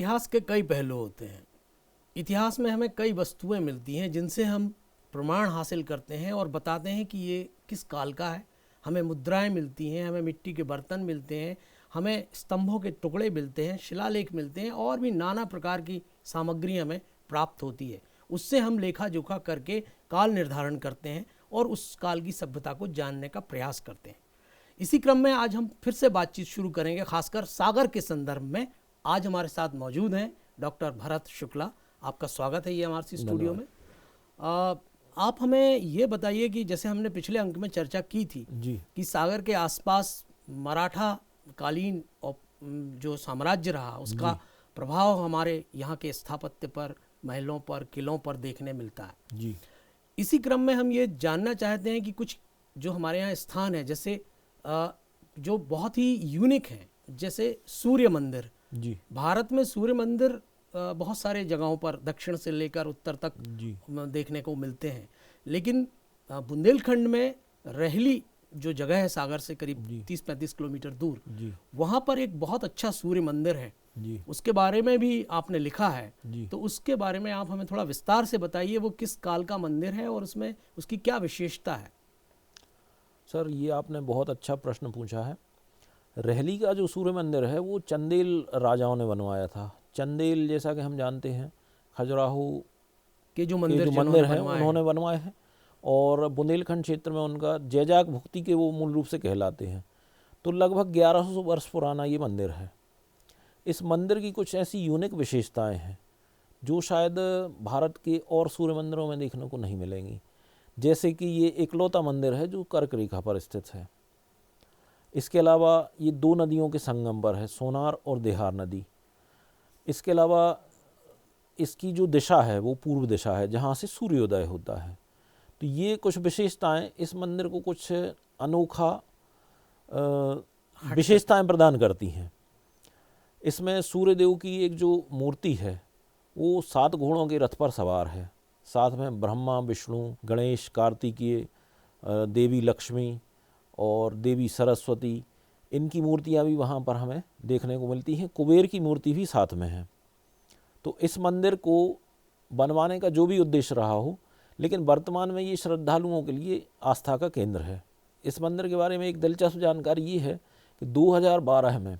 इतिहास के कई पहलू होते हैं। इतिहास में हमें कई वस्तुएं मिलती हैं जिनसे हम प्रमाण हासिल करते हैं और बताते हैं कि ये किस काल का है। हमें मुद्राएं मिलती हैं, हमें मिट्टी के बर्तन मिलते हैं, हमें स्तंभों के टुकड़े मिलते हैं, शिलालेख मिलते हैं और भी नाना प्रकार की सामग्री हमें प्राप्त होती है। उससे हम लेखा जोखा करके काल निर्धारण करते हैं और उस काल की सभ्यता को जानने का प्रयास करते हैं। इसी क्रम में आज हम फिर से बातचीत शुरू करेंगे, खासकर सागर के संदर्भ में। आज हमारे साथ मौजूद हैं डॉक्टर भरत शुक्ला। आपका स्वागत है ये हमारे स्टूडियो में। आप हमें ये बताइए कि जैसे हमने पिछले अंक में चर्चा की थी जी कि सागर के आसपास मराठा कालीन जो साम्राज्य रहा उसका प्रभाव हमारे यहाँ के स्थापत्य पर, महलों पर, किलों पर देखने मिलता है। जी इसी क्रम में हम ये जानना चाहते हैं कि कुछ जो हमारे यहाँ स्थान है, जैसे जो बहुत ही यूनिक हैं, जैसे सूर्य मंदिर। जी भारत में सूर्य मंदिर बहुत सारे जगहों पर दक्षिण से लेकर उत्तर तक जी देखने को मिलते हैं, लेकिन बुंदेलखंड में रहली जो जगह है सागर से करीब 30-35 किलोमीटर दूर, जी वहाँ पर एक बहुत अच्छा सूर्य मंदिर है। जी उसके बारे में भी आपने लिखा है, जी तो उसके बारे में आप हमें थोड़ा विस्तार से बताइए। वो किस काल का मंदिर है और उसमें उसकी क्या विशेषता है? सर, ये आपने बहुत अच्छा प्रश्न पूछा है। रहली का जो सूर्य मंदिर है वो चंदेल राजाओं ने बनवाया था। चंदेल, जैसा कि हम जानते हैं, खजुराहो कि जो के मंदिर जो जिन्होंने मंदिर हैं बनवाए उन्होंने बनवाए हैं, और बुंदेलखंड क्षेत्र में उनका जैजाक भुक्ति के वो मूल रूप से कहलाते हैं। तो लगभग 1100 वर्ष पुराना ये मंदिर है। इस मंदिर की कुछ ऐसी यूनिक विशेषताएं हैं जो शायद भारत के और सूर्य मंदिरों में देखने को नहीं मिलेंगी। जैसे कि ये इकलौता मंदिर है जो कर्क रेखा पर स्थित है। इसके अलावा ये दो नदियों के संगम पर है, सोनार और देहार नदी। इसके अलावा इसकी जो दिशा है वो पूर्व दिशा है जहाँ से सूर्योदय होता है। तो ये कुछ विशेषताएं इस मंदिर को कुछ अनोखा विशेषताएं प्रदान करती हैं। इसमें सूर्यदेव की एक जो मूर्ति है वो 7 घोड़ों के रथ पर सवार है। साथ में ब्रह्मा, विष्णु, गणेश, कार्तिकेय, देवी लक्ष्मी और देवी सरस्वती, इनकी मूर्तियां भी वहाँ पर हमें देखने को मिलती हैं। कुबेर की मूर्ति भी साथ में है। तो इस मंदिर को बनवाने का जो भी उद्देश्य रहा हो, लेकिन वर्तमान में ये श्रद्धालुओं के लिए आस्था का केंद्र है। इस मंदिर के बारे में एक दिलचस्प जानकारी ये है कि 2012 में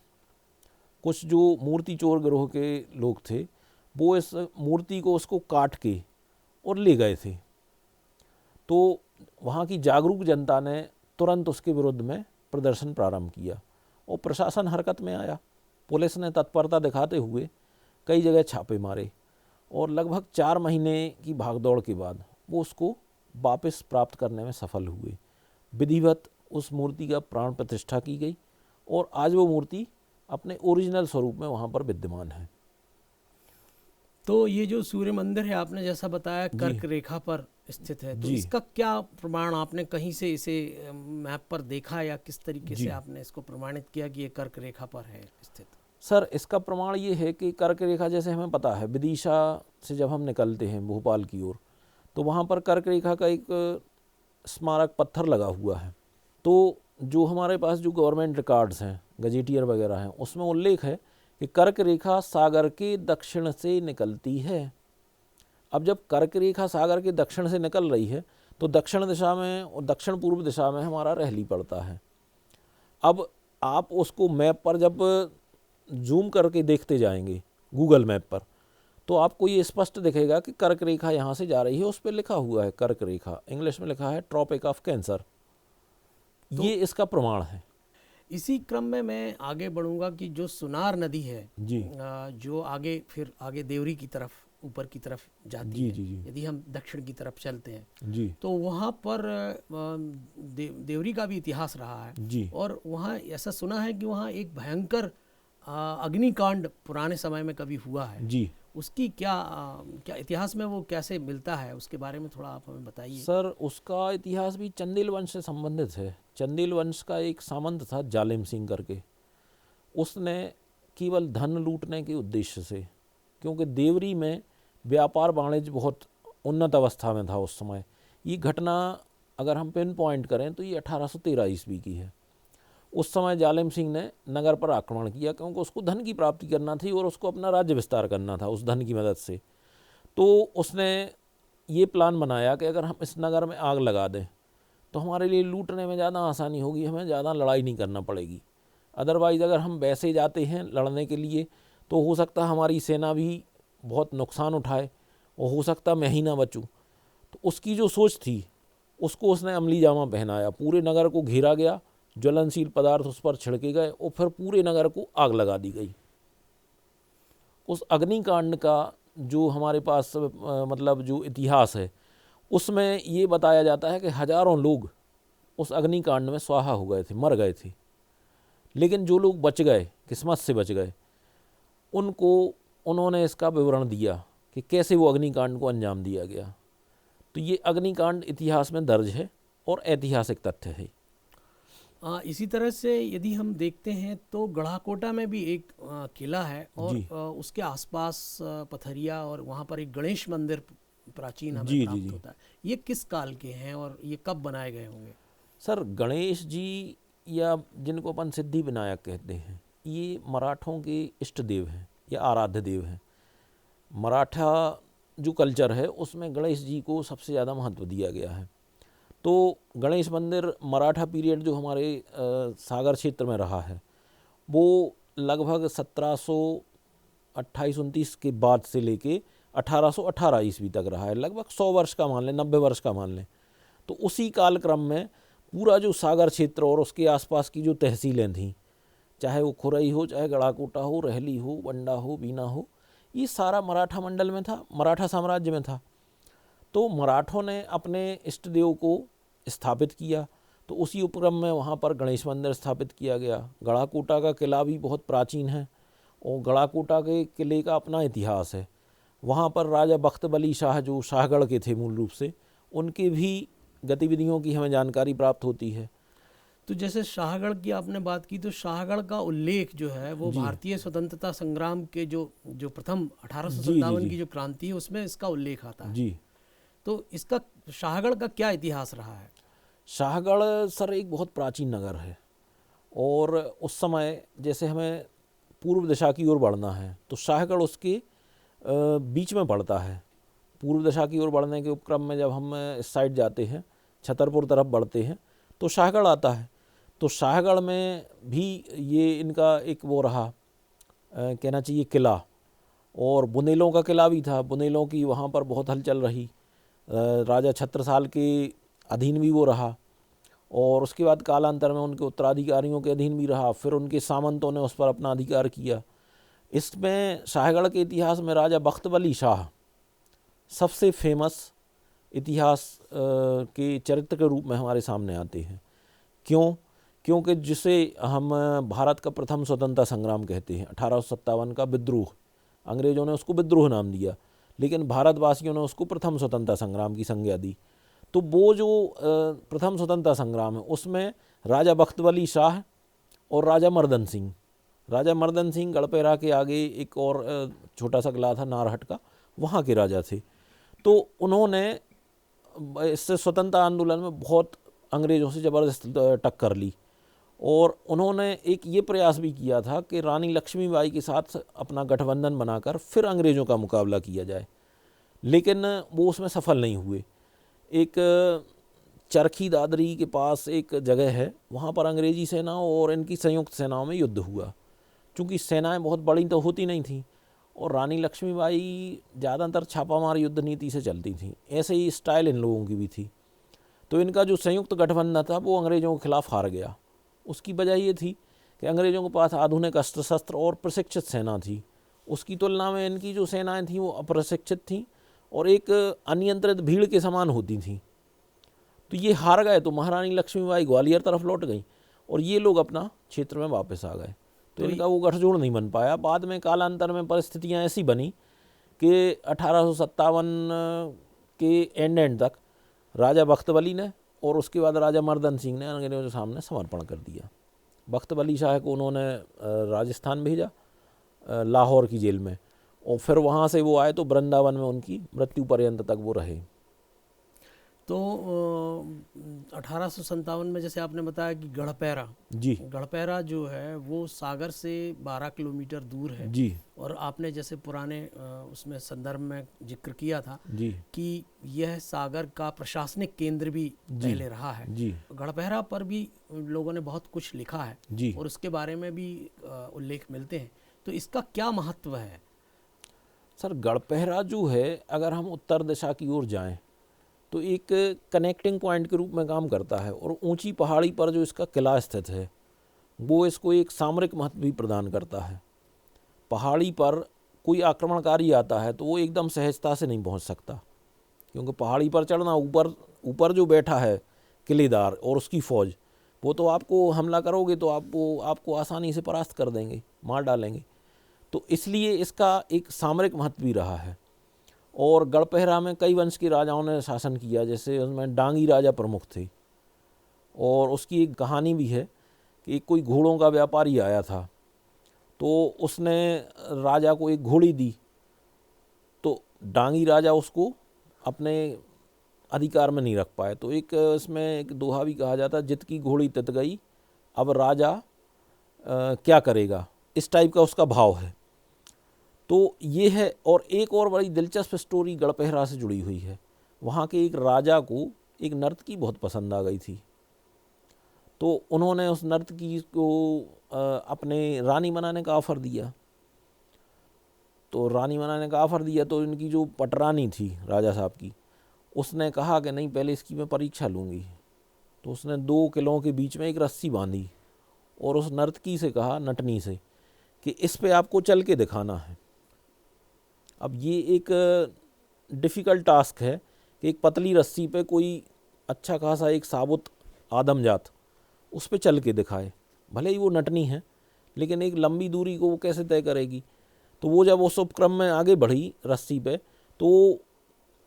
कुछ जो मूर्ति चोर गिरोह के लोग थे वो इस मूर्ति को उसको काट के और ले गए थे। तो वहाँ की जागरूक जनता ने तुरंत उसके विरुद्ध में प्रदर्शन प्रारंभ किया और प्रशासन हरकत में आया। पुलिस ने तत्परता दिखाते हुए कई जगह छापे मारे और लगभग 4 महीने की भागदौड़ के बाद वो उसको वापस प्राप्त करने में सफल हुए। विधिवत उस मूर्ति का प्राण प्रतिष्ठा की गई और आज वो मूर्ति अपने ओरिजिनल स्वरूप में वहाँ पर विद्यमान है। तो ये जो सूर्य मंदिर है, आपने जैसा बताया कर्क रेखा पर स्थित है, तो इसका क्या प्रमाण, आपने कहीं से इसे मैप पर देखा या किस तरीके से आपने इसको प्रमाणित किया कि ये कर्क रेखा पर है स्थित? सर, इसका प्रमाण ये है कि कर्क रेखा, जैसे हमें पता है, विदिशा से जब हम निकलते हैं भोपाल की ओर, तो वहाँ पर कर्क रेखा का एक स्मारक पत्थर लगा हुआ है। तो जो हमारे पास जो गवर्नमेंट रिकॉर्ड्स हैं, गजेटियर वगैरह हैं, उसमें उल्लेख है कि कर्क रेखा सागर के दक्षिण से निकलती है। अब जब कर्क रेखा सागर के दक्षिण से निकल रही है तो दक्षिण दिशा में और दक्षिण पूर्व दिशा में हमारा रहली पड़ता है। अब आप उसको मैप पर जब जूम करके देखते जाएंगे गूगल मैप पर, तो आपको ये स्पष्ट दिखेगा कि कर्क रेखा यहाँ से जा रही है। उस पर लिखा हुआ है कर्क रेखा, इंग्लिश में लिखा है ट्रॉपिक ऑफ कैंसर। तो ये इसका प्रमाण है। इसी क्रम में मैं आगे बढ़ूंगा कि जो सुनार नदी है जी, जो आगे फिर आगे देवरी की तरफ, ऊपर की तरफ जाती है, यदि हम दक्षिण की तरफ चलते हैं जी, तो वहाँ पर देवरी का भी इतिहास रहा है जी, और वहाँ ऐसा सुना है कि वहाँ एक भयंकर अग्निकांड पुराने समय में कभी हुआ है जी। उसकी क्या इतिहास में वो कैसे मिलता है, उसके बारे में थोड़ा आप हमें बताइए। सर, उसका इतिहास भी चंदेल वंश से संबंधित है। चंदेल वंश का एक सामंत था जालिम सिंह करके। उसने केवल धन लूटने के उद्देश्य से, क्योंकि देवरी में व्यापार वाणिज्य बहुत उन्नत अवस्था में था उस समय। ये घटना अगर हम पिन पॉइंट करें तो ये 1813 ईस्वी की है। उस समय जालिम सिंह ने नगर पर आक्रमण किया, क्योंकि उसको धन की प्राप्ति करना थी और उसको अपना राज्य विस्तार करना था उस धन की मदद से। तो उसने ये प्लान बनाया कि अगर हम इस नगर में आग लगा दें तो हमारे लिए लूटने में ज़्यादा आसानी होगी, हमें ज़्यादा लड़ाई नहीं करना पड़ेगी। अदरवाइज़ अगर हम वैसे जाते हैं लड़ने के लिए तो हो सकता है हमारी सेना भी बहुत नुकसान उठाए और हो सकता मैं ही ना बचूँ। तो उसकी जो सोच थी उसको उसने अमली जामा पहनाया। पूरे नगर को घेरा गया, ज्वलनशील पदार्थ उस पर छिड़के गए और फिर पूरे नगर को आग लगा दी गई। उस अग्निकांड का जो हमारे पास मतलब जो इतिहास है उसमें ये बताया जाता है कि हजारों लोग उस अग्निकांड में स्वाहा हो गए थे, मर गए थे। लेकिन जो लोग बच गए, किस्मत से बच गए, उन्होंने इसका विवरण दिया कि कैसे वो अग्निकांड को अंजाम दिया गया। तो ये अग्निकांड इतिहास में दर्ज है और ऐतिहासिक तथ्य है। इसी तरह से यदि हम देखते हैं तो गढ़ाकोटा में भी एक किला है और उसके आसपास पथरिया और वहाँ पर एक गणेश मंदिर प्राचीन हमें प्राप्त होता है। ये किस काल के हैं और ये कब बनाए गए होंगे? सर, गणेश जी या जिनको अपन सिद्धि विनायक कहते हैं, ये मराठों के इष्ट देव हैं या आराध्य देव हैं। मराठा जो कल्चर है उसमें गणेश जी को सबसे ज़्यादा महत्व दिया गया है। तो गणेश मंदिर मराठा पीरियड जो हमारे सागर क्षेत्र में रहा है वो लगभग 1728-29 के बाद से लेके 1818 ईस्वी तक रहा है। लगभग 100 वर्ष का मान लें, 90 वर्ष का मान लें। तो उसी कालक्रम में पूरा जो सागर क्षेत्र और उसके आसपास की जो तहसीलें थीं, चाहे वो खुरई हो, चाहे गढ़ाकोटा हो, रहली हो, बंडा हो, बीना हो, ये सारा मराठा मंडल में था, मराठा साम्राज्य में था। तो मराठों ने अपने इष्ट देव को स्थापित किया, तो उसी उपक्रम में वहाँ पर गणेश मंदिर स्थापित किया गया। गढ़ाकोटा का किला भी बहुत प्राचीन है और गढ़ाकोटा के किले का अपना इतिहास है। वहाँ पर राजा बख्त बली शाह जो शाहगढ़ के थे मूल रूप से, उनके भी गतिविधियों की हमें जानकारी प्राप्त होती है। तो जैसे शाहगढ़ की आपने बात की, तो शाहगढ़ का उल्लेख जो है वो भारतीय स्वतंत्रता संग्राम के जो प्रथम 1857 की जो क्रांति है उसमें इसका उल्लेख आता है जी। तो इसका शाहगढ़ का क्या इतिहास रहा है? शाहगढ़ सर एक बहुत प्राचीन नगर है और उस समय जैसे हमें पूर्व दिशा की ओर बढ़ना है तो शाहगढ़ उसके बीच में पड़ता है। पूर्व दिशा की ओर बढ़ने के उपक्रम में जब हम इस साइड जाते हैं, छतरपुर तरफ बढ़ते हैं, तो शाहगढ़ आता है। तो शाहगढ़ में भी ये इनका एक वो रहा, कहना चाहिए किला, और बुंदेलों का किला भी था। बुंदेलों की वहाँ पर बहुत हलचल रही। राजा छत्रसाल के अधीन भी वो रहा और उसके बाद कालांतर में उनके उत्तराधिकारियों के अधीन भी रहा। फिर उनके सामंतों ने उस पर अपना अधिकार किया। इसमें शाहगढ़ के इतिहास में राजा बख्त बली शाह सबसे फेमस इतिहास के चरित्र के रूप में हमारे सामने आते हैं। क्योंकि जिसे हम भारत का प्रथम स्वतंत्रता संग्राम कहते हैं, 1857 का विद्रोह, अंग्रेज़ों ने उसको विद्रोह नाम दिया, लेकिन भारतवासियों ने उसको प्रथम स्वतंत्रता संग्राम की संज्ञा दी। तो वो जो प्रथम स्वतंत्रता संग्राम है उसमें राजा बख्त बली शाह और राजा मर्दन सिंह गढ़पेरा के आगे एक और छोटा सा किला था नारहट का, वहाँ के राजा थे। तो उन्होंने इससे स्वतंत्रता आंदोलन में बहुत अंग्रेज़ों से ज़बरदस्त टक्कर ली और उन्होंने एक ये प्रयास भी किया था कि रानी लक्ष्मीबाई के साथ अपना गठबंधन बनाकर फिर अंग्रेज़ों का मुकाबला किया जाए, लेकिन वो उसमें सफल नहीं हुए। एक चरखी दादरी के पास एक जगह है, वहाँ पर अंग्रेज़ी सेनाओं और इनकी संयुक्त सेनाओं में युद्ध हुआ। चूँकि सेनाएं बहुत बड़ी तो होती नहीं थीं और रानी लक्ष्मीबाई ज़्यादातर छापामार युद्ध नीति से चलती थीं, ऐसे ही स्टाइल इन लोगों की भी थी। तो इनका जो संयुक्त गठबंधन था वो अंग्रेज़ों के खिलाफ हार गया। उसकी वजह ये थी कि अंग्रेज़ों के पास आधुनिक अस्त्र शस्त्र और प्रशिक्षित सेना थी, उसकी तुलना में इनकी जो सेनाएं थीं वो अप्रशिक्षित थीं और एक अनियंत्रित भीड़ के समान होती थीं। तो ये हार गए, तो महारानी लक्ष्मीबाई ग्वालियर तरफ लौट गई और ये लोग अपना क्षेत्र में वापस आ गए। तो इनका वो गठजोड़ नहीं बन पाया। बाद में कालांतर में परिस्थितियाँ ऐसी बनी कि 1857 के एंड तक राजा बख्त बली ने और उसके बाद राजा मर्दन सिंह ने अंग्रेज़ों के सामने समर्पण कर दिया। बख्त बली शाह को उन्होंने राजस्थान भेजा, लाहौर की जेल में, और फिर वहाँ से वो आए तो वृंदावन में उनकी मृत्यु पर्यंत तक वो रहे। तो 1857 में जैसे आपने बताया कि गढ़पैरा, जी गढ़पैरा जो है वो सागर से 12 किलोमीटर दूर है। जी और आपने जैसे पुराने उसमें संदर्भ में जिक्र किया था जी कि यह सागर का प्रशासनिक केंद्र भी पहले रहा है। जी गढ़पैरा पर भी लोगों ने बहुत कुछ लिखा है जी। और उसके बारे में भी उल्लेख मिलते हैं। तो इसका क्या महत्व है? सर, गढ़पहरा जो है, अगर हम उत्तर दिशा की ओर जाएं तो एक कनेक्टिंग पॉइंट के रूप में काम करता है, और ऊंची पहाड़ी पर जो इसका किला स्थित है वो इसको एक सामरिक महत्व भी प्रदान करता है। पहाड़ी पर कोई आक्रमणकारी आता है तो वो एकदम सहजता से नहीं पहुंच सकता, क्योंकि पहाड़ी पर चढ़ना, ऊपर ऊपर जो बैठा है किलेदार और उसकी फ़ौज, वो तो आपको हमला करोगे तो आपको आसानी से परास्त कर देंगे, मार डालेंगे। तो इसलिए इसका एक सामरिक महत्व भी रहा है। और गढ़पहरा में कई वंश के राजाओं ने शासन किया, जैसे उसमें डांगी राजा प्रमुख थे। और उसकी एक कहानी भी है कि कोई घोड़ों का व्यापारी आया था, तो उसने राजा को एक घोड़ी दी, तो डांगी राजा उसको अपने अधिकार में नहीं रख पाए। तो एक इसमें एक दोहा भी कहा जाता है, जित की घोड़ी तित गई, अब राजा क्या करेगा, इस टाइप का उसका भाव है। तो ये है। और एक और बड़ी दिलचस्प स्टोरी गढ़पहरा से जुड़ी हुई है। वहाँ के एक राजा को एक नर्तकी बहुत पसंद आ गई थी, तो उन्होंने उस नर्तकी को अपने रानी बनाने का ऑफ़र दिया। तो रानी बनाने का ऑफ़र दिया तो इनकी जो पटरानी थी राजा साहब की, उसने कहा कि नहीं, पहले इसकी मैं परीक्षा लूँगी। तो उसने 2 किलों के बीच में एक रस्सी बांधी और उस नर्तकी से कहा, नटनी से, कि इस पे आपको चल के दिखाना है। अब ये एक डिफ़िकल्ट टास्क है कि एक पतली रस्सी पे कोई अच्छा खासा एक साबुत आदमजात उस पे चल के दिखाए। भले ही वो नटनी है, लेकिन एक लंबी दूरी को वो कैसे तय करेगी। तो वो जब उस उपक्रम में आगे बढ़ी रस्सी पे, तो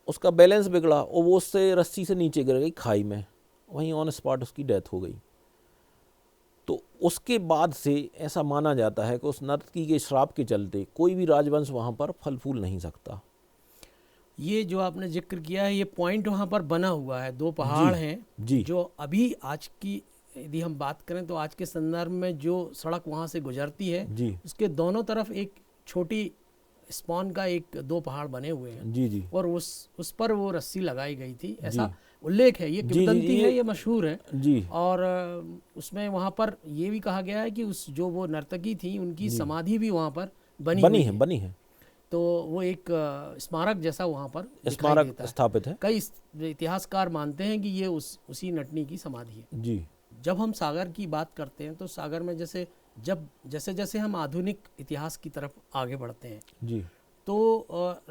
उसका बैलेंस बिगड़ा और वो उससे रस्सी से नीचे गिर गई खाई में। वहीं ऑन स्पॉट उसकी डेथ हो गई। तो उसके बाद से ऐसा माना जाता है कि उस नर्तकी के श्राप के चलते कोई भी राजवंश वहाँ पर फल फूल नहीं सकता। ये जो आपने जिक्र किया है, ये पॉइंट वहाँ पर बना हुआ है। 2 पहाड़ हैं जी जो अभी आज की यदि हम बात करें तो आज के संदर्भ में जो सड़क वहाँ से गुजरती है, जी उसके दोनों तरफ एक छोटी स्पॉन का 2 पहाड़ बने हुए हैं। जी जी और उस पर वो रस्सी लगाई गई थी, ऐसा जी उल्लेख है। ये जी, किंवदंती है, ये मशहूर है। जी और उसमें वहाँ पर ये भी कहा गया है कि उस जो वो नर्तकी थी, उनकी समाधि भी वहाँ पर बनी हुई बनी है। तो वो एक स्मारक जैसा वहाँ पर दिखाई स्मारक देता है। स्थापित है। कई इतिहासकार मानते हैं कि ये उसी नटनी की समाधि है। जी जब हम सागर की बात करते हैं तो सागर में जैसे जैसे हम आधुनिक इतिहास की तरफ आगे बढ़ते हैं जी तो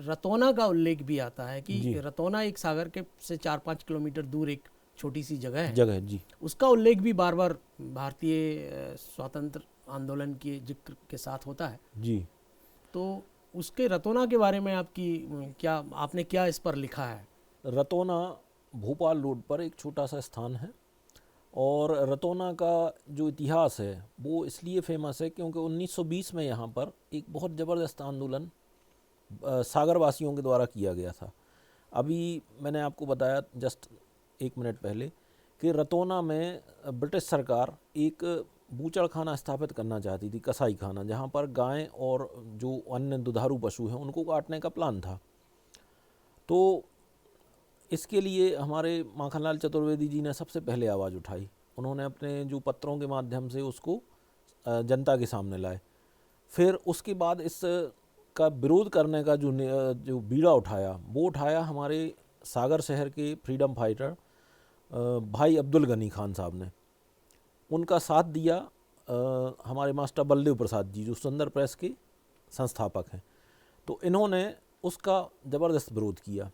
रतौना का उल्लेख भी आता है कि जी। रतौना एक सागर के से 4-5 किलोमीटर दूर एक छोटी सी जगह है। जी उसका उल्लेख भी बार बार भारतीय स्वतंत्र आंदोलन के जिक्र के साथ होता है। जी। तो उसके रतौना के बारे में आपने क्या इस पर लिखा है? रतौना भोपाल रोड पर एक छोटा सा स्थान है, और रतौना का जो इतिहास है वो इसलिए फेमस है क्योंकि 1920 में यहाँ पर एक बहुत ज़बरदस्त आंदोलन सागर वासियों के द्वारा किया गया था। अभी मैंने आपको बताया जस्ट 1 मिनट पहले कि रतौना में ब्रिटिश सरकार एक बूचड़ खाना स्थापित करना चाहती थी, कसाई खाना, जहाँ पर गायें और जो अन्य दुधारू पशु हैं उनको काटने का प्लान था। तो इसके लिए हमारे माखनलाल चतुर्वेदी जी ने सबसे पहले आवाज़ उठाई। उन्होंने अपने जो पत्रों के माध्यम से उसको जनता के सामने लाए। फिर उसके बाद इस का विरोध करने का जो बीड़ा उठाया वो उठाया हमारे सागर शहर के फ्रीडम फाइटर भाई अब्दुल गनी खान साहब ने। उनका साथ दिया हमारे मास्टर बलदेव प्रसाद जी जो सुंदर प्रेस के संस्थापक हैं। तो इन्होंने उसका ज़बरदस्त विरोध किया,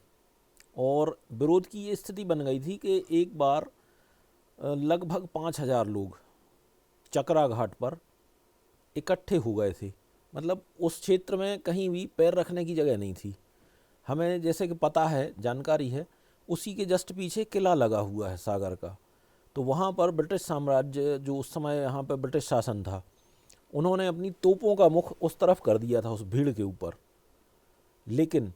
और विरोध की ये स्थिति बन गई थी कि एक बार लगभग 5000 लोग चकरा घाट पर इकट्ठे हो गए थे। मतलब उस क्षेत्र में कहीं भी पैर रखने की जगह नहीं थी। हमें जैसे कि पता है, जानकारी है, उसी के जस्ट पीछे किला लगा हुआ है सागर का। तो वहाँ पर ब्रिटिश साम्राज्य, जो उस समय यहाँ पर ब्रिटिश शासन था, उन्होंने अपनी तोपों का मुख उस तरफ कर दिया था, उस भीड़ के ऊपर। लेकिन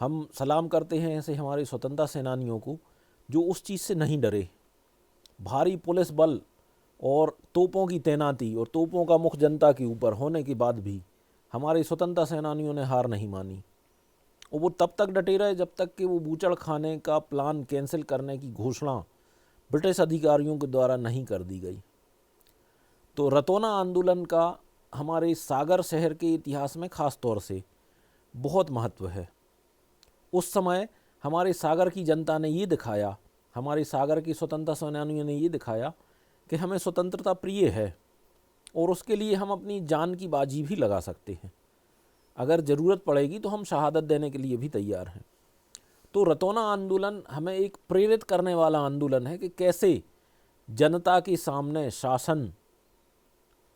हम सलाम करते हैं ऐसे हमारे स्वतंत्रता सेनानियों को, जो उस चीज़ से नहीं डरे। भारी पुलिस बल और तोपों की तैनाती और तोपों का मुख जनता के ऊपर होने के बाद भी हमारे स्वतंत्रता सेनानियों ने हार नहीं मानी और वो तब तक डटे रहे जब तक कि वो बूचड़ खाने का प्लान कैंसिल करने की घोषणा ब्रिटिश अधिकारियों के द्वारा नहीं कर दी गई। तो रतौना आंदोलन का हमारे सागर शहर के इतिहास में ख़ास तौर से बहुत महत्व है। उस समय हमारे सागर की जनता ने ये दिखाया, हमारे सागर के स्वतंत्रता सेनानियों ने ये दिखाया कि हमें स्वतंत्रता प्रिय है और उसके लिए हम अपनी जान की बाजी भी लगा सकते हैं। अगर ज़रूरत पड़ेगी तो हम शहादत देने के लिए भी तैयार हैं। तो रतौना आंदोलन हमें एक प्रेरित करने वाला आंदोलन है कि कैसे जनता के सामने शासन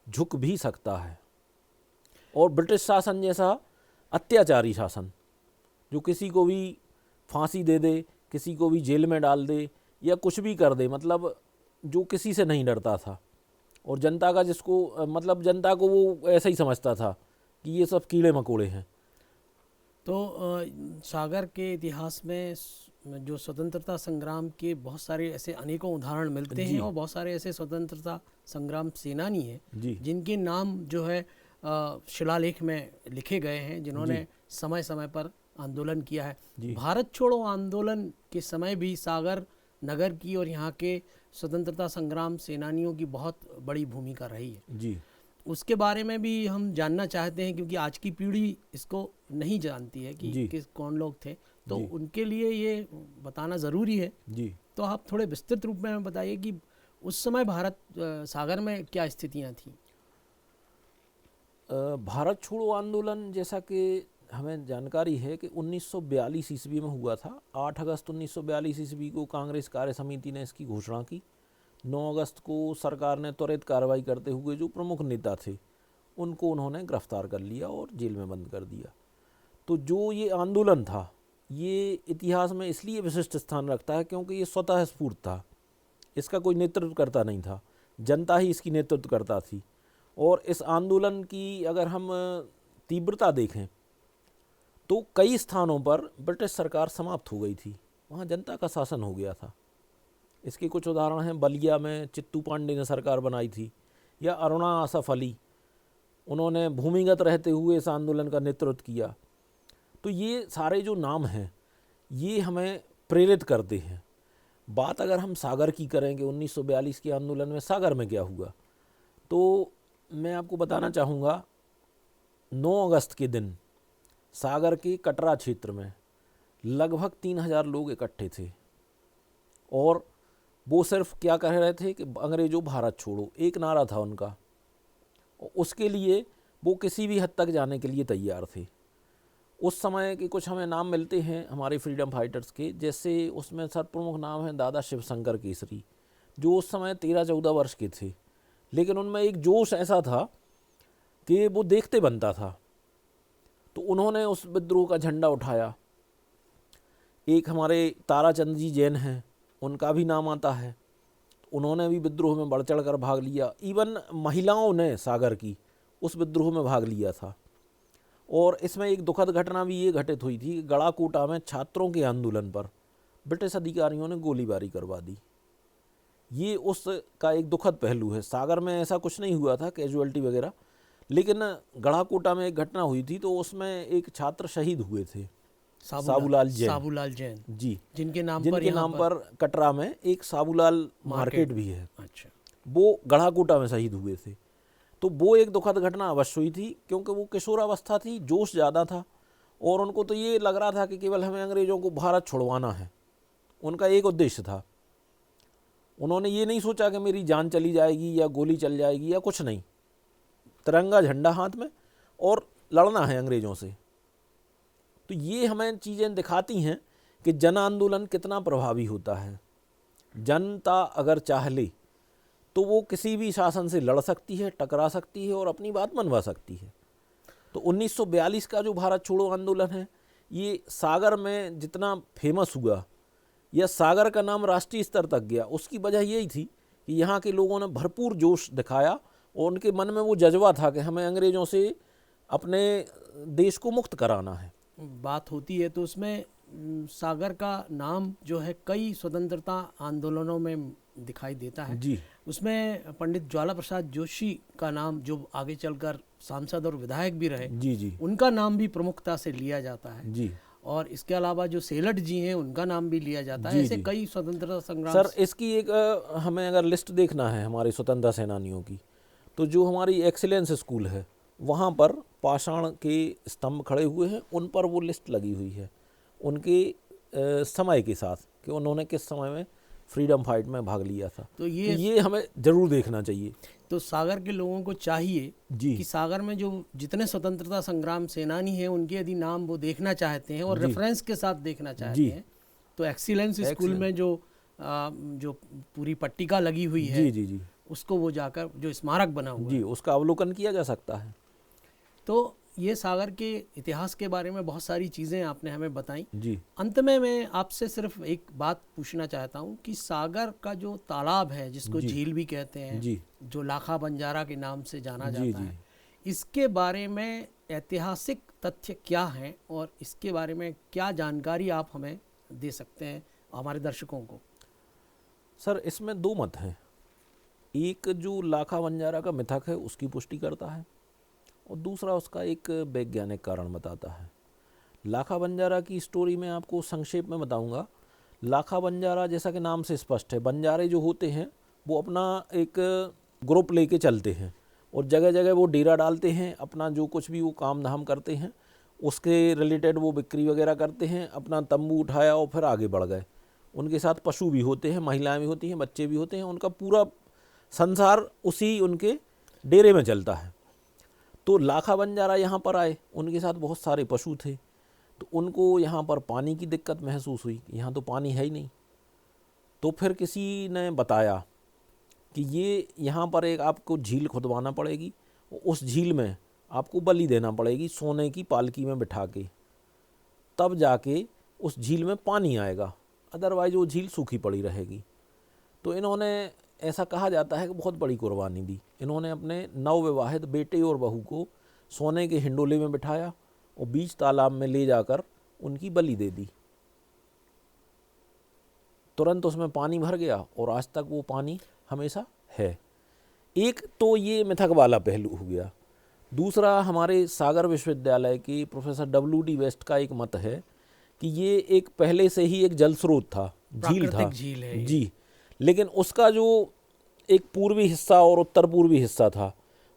झुक भी सकता है और ब्रिटिश शासन जैसा अत्याचारी शासन जो किसी को भी फांसी दे दे, किसी को भी जेल में डाल दे या कुछ भी कर दे, मतलब जो किसी से नहीं डरता था और जनता का जिसको मतलब जनता को वो ऐसा ही समझता था कि ये सब कीड़े मकोड़े हैं। तो सागर के इतिहास में जो स्वतंत्रता संग्राम के बहुत सारे ऐसे अनेकों उदाहरण मिलते हैं और बहुत सारे ऐसे स्वतंत्रता संग्राम सेनानी हैं जिनके नाम जो है शिलालेख में लिखे गए हैं, जिन्होंने समय समय पर आंदोलन किया है। भारत छोड़ो आंदोलन के समय भी सागर नगर की और यहाँ के स्वतंत्रता संग्राम सेनानियों की बहुत बड़ी भूमिका रही है जी। उसके बारे में भी हम जानना चाहते हैं, क्योंकि आज की पीढ़ी इसको नहीं जानती है कि कौन लोग थे, तो उनके लिए ये बताना ज़रूरी है जी। तो आप थोड़े विस्तृत रूप में हमें बताइए कि उस समय भारत सागर में क्या स्थितियाँ थीं। भारत छोड़ो आंदोलन जैसा कि हमें जानकारी है कि 1942 ईस्वी में हुआ था। 8 अगस्त 1942 ईस्वी को कांग्रेस कार्य समिति ने इसकी घोषणा की। 9 अगस्त को सरकार ने त्वरित कार्रवाई करते हुए जो प्रमुख नेता थे उनको उन्होंने गिरफ्तार कर लिया और जेल में बंद कर दिया। तो जो ये आंदोलन था ये इतिहास में इसलिए विशिष्ट स्थान रखता है क्योंकि ये स्वतः स्फूर्त था, इसका कोई नेतृत्व करता नहीं था, जनता ही इसकी नेतृत्व करता थी। और इस आंदोलन की अगर हम तीव्रता देखें तो कई स्थानों पर ब्रिटिश सरकार समाप्त हो गई थी, वहाँ जनता का शासन हो गया था। इसके कुछ उदाहरण हैं। बलिया में चित्तू पांडे ने सरकार बनाई थी, या अरुणा आसफ अली, उन्होंने भूमिगत रहते हुए इस आंदोलन का नेतृत्व किया। तो ये सारे जो नाम हैं ये हमें प्रेरित करते हैं। बात अगर हम सागर की करेंगे 1942 के आंदोलन में सागर में क्या हुआ, तो मैं आपको बताना चाहूँगा 9 अगस्त के दिन सागर के कटरा क्षेत्र में लगभग 3000 लोग इकट्ठे थे और वो सिर्फ क्या कह रहे थे कि अंग्रेजों भारत छोड़ो, एक नारा था उनका। उसके लिए वो किसी भी हद तक जाने के लिए तैयार थे। उस समय के कुछ हमें नाम मिलते हैं हमारे फ्रीडम फाइटर्स के, जैसे उसमें सर्वप्रमुख नाम है दादा शिवशंकर केसरी, जो उस समय 13-14 वर्ष के थे, लेकिन उनमें एक जोश ऐसा था कि वो देखते बनता था। तो उन्होंने उस विद्रोह का झंडा उठाया। एक हमारे ताराचंद जी जैन हैं, उनका भी नाम आता है, उन्होंने भी विद्रोह में बढ़ चढ़ कर भाग लिया। इवन महिलाओं ने सागर की उस विद्रोह में भाग लिया था। और इसमें एक दुखद घटना भी ये घटित हुई थी कि गड़ाकोटा में छात्रों के आंदोलन पर ब्रिटिश अधिकारियों ने गोलीबारी करवा दी। ये उसका एक दुखद पहलू है। सागर में ऐसा कुछ नहीं हुआ था कैजुअल्टी वगैरह, लेकिन गड़ाकोटा में एक घटना हुई थी तो उसमें एक छात्र शहीद हुए थे, साबूलाल जैन जी, जिनके नाम पर कटरा में एक साबूलाल मार्केट भी है। अच्छा, वो गड़ाकोटा में शहीद हुए थे। तो वो एक दुखद घटना अवश्य हुई थी क्योंकि वो किशोरावस्था थी, जोश ज़्यादा था और उनको तो ये लग रहा था कि केवल हमें अंग्रेज़ों को भारत छुड़वाना है। उनका एक उद्देश्य था, उन्होंने ये नहीं सोचा कि मेरी जान चली जाएगी या गोली चल जाएगी या कुछ नहीं, तिरंगा झंडा हाथ में और लड़ना है अंग्रेज़ों से। तो ये हमें चीज़ें दिखाती हैं कि जन आंदोलन कितना प्रभावी होता है। जनता अगर चाह ले तो वो किसी भी शासन से लड़ सकती है, टकरा सकती है और अपनी बात मनवा सकती है। तो 1942 का जो भारत छोड़ो आंदोलन है ये सागर में जितना फेमस हुआ या सागर का नाम राष्ट्रीय स्तर तक गया, उसकी वजह यही थी कि यहाँ के लोगों ने भरपूर जोश दिखाया और उनके मन में वो जज्बा था कि हमें अंग्रेज़ों से अपने देश को मुक्त कराना है। बात होती है तो उसमें सागर का नाम जो है कई स्वतंत्रता आंदोलनों में दिखाई देता है। जी उसमें पंडित ज्वाला प्रसाद जोशी का नाम, जो आगे चलकर सांसद और विधायक भी रहे, जी जी उनका नाम भी प्रमुखता से लिया जाता है। जी और इसके अलावा जो सेलट जी हैं उनका नाम भी लिया जाता है। जी, ऐसे जी। कई स्वतंत्रता संग्राम सर, इसकी एक हमें अगर लिस्ट देखना है हमारे स्वतंत्रता सेनानियों की, तो जो हमारी एक्सीलेंस स्कूल है वहाँ पर पाषाण के स्तंभ खड़े हुए हैं, उन पर वो लिस्ट लगी हुई है उनके समय के साथ कि उन्होंने किस समय में फ्रीडम फाइट में भाग लिया था। तो ये हमें ज़रूर देखना चाहिए। तो सागर के लोगों को चाहिए जी कि सागर में जो जितने स्वतंत्रता संग्राम सेनानी हैं उनके यदि नाम वो देखना चाहते हैं और रेफरेंस के साथ देखना चाहते हैं, तो एक्सीलेंस स्कूल में जो पूरी पट्टिका लगी हुई है, जी जी जी उसको वो जाकर, जो स्मारक बना हुआ जी, उसका अवलोकन किया जा सकता है। तो ये सागर के इतिहास के बारे में बहुत सारी चीज़ें आपने हमें बताई। जी अंत में मैं आपसे सिर्फ एक बात पूछना चाहता हूँ कि सागर का जो तालाब है, जिसको झील भी कहते हैं, जी जो लाखा बंजारा के नाम से जाना जी जाता जी है, इसके बारे में ऐतिहासिक तथ्य क्या हैं और इसके बारे में क्या जानकारी आप हमें दे सकते हैं हमारे दर्शकों को? सर, इसमें दो मत हैं। एक जो लाखा बंजारा का मिथक है उसकी पुष्टि करता है और दूसरा उसका एक वैज्ञानिक कारण बताता है। लाखा बंजारा की स्टोरी में आपको संक्षेप में बताऊंगा। लाखा बंजारा जैसा कि नाम से स्पष्ट है, बंजारे जो होते हैं वो अपना एक ग्रुप लेके चलते हैं और जगह जगह वो डेरा डालते हैं, अपना जो कुछ भी वो काम धाम करते हैं उसके रिलेटेड वो बिक्री वगैरह करते हैं, अपना तंबू उठाया और फिर आगे बढ़ गए। उनके साथ पशु भी होते हैं, महिलाएं भी होती हैं, बच्चे भी होते हैं, उनका पूरा संसार उसी उनके डेरे में चलता है। तो लाखा बंजारा यहाँ पर आए, उनके साथ बहुत सारे पशु थे, तो उनको यहाँ पर पानी की दिक्कत महसूस हुई, यहाँ तो पानी है ही नहीं। तो फिर किसी ने बताया कि ये यहाँ पर एक आपको झील खुदवाना पड़ेगी, उस झील में आपको बलि देना पड़ेगी सोने की पालकी में बिठा के, तब जाके उस झील में पानी आएगा, अदरवाइज वो झील सूखी पड़ी रहेगी। तो इन्होंने, ऐसा कहा जाता है कि बहुत बड़ी कुर्बानी दी। इन्होंने अपने नवविवाहित बेटे और बहू को सोने के हिंडोले में बिठाया और बीच तालाब में ले जाकर उनकी बलि दे दी। तुरंत उसमें पानी भर गया और आज तक वो पानी हमेशा है। एक तो ये मिथक वाला पहलू हो गया। दूसरा, हमारे सागर विश्वविद्यालय के प्रोफेसर W.D. वेस्ट का एक मत है कि ये एक पहले से ही एक जल स्रोत था, झील था। झील है जी, लेकिन उसका जो एक पूर्वी हिस्सा और उत्तर पूर्वी हिस्सा था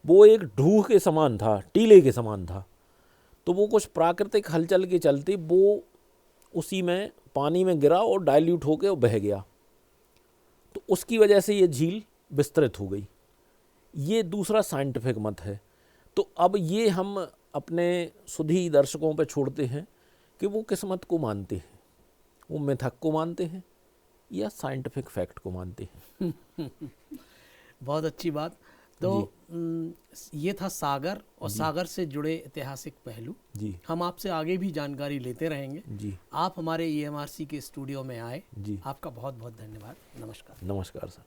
वो एक ढूह के समान था, टीले के समान था। तो वो कुछ प्राकृतिक हलचल के चलते वो उसी में पानी में गिरा और डाइल्यूट होकर बह गया, तो उसकी वजह से ये झील विस्तृत हो गई। ये दूसरा साइंटिफिक मत है। तो अब ये हम अपने सुधी दर्शकों पे छोड़ते हैं कि वो किस मत को मानते हैं, वो मिथक को मानते हैं या साइंटिफिक फैक्ट को मानते हैं। बहुत अच्छी बात। तो ये था सागर और सागर से जुड़े ऐतिहासिक पहलू। जी, हम आपसे आगे भी जानकारी लेते रहेंगे। जी, आप हमारे EMRC के स्टूडियो में आए, जी, आपका बहुत बहुत धन्यवाद। नमस्कार। नमस्कार सर।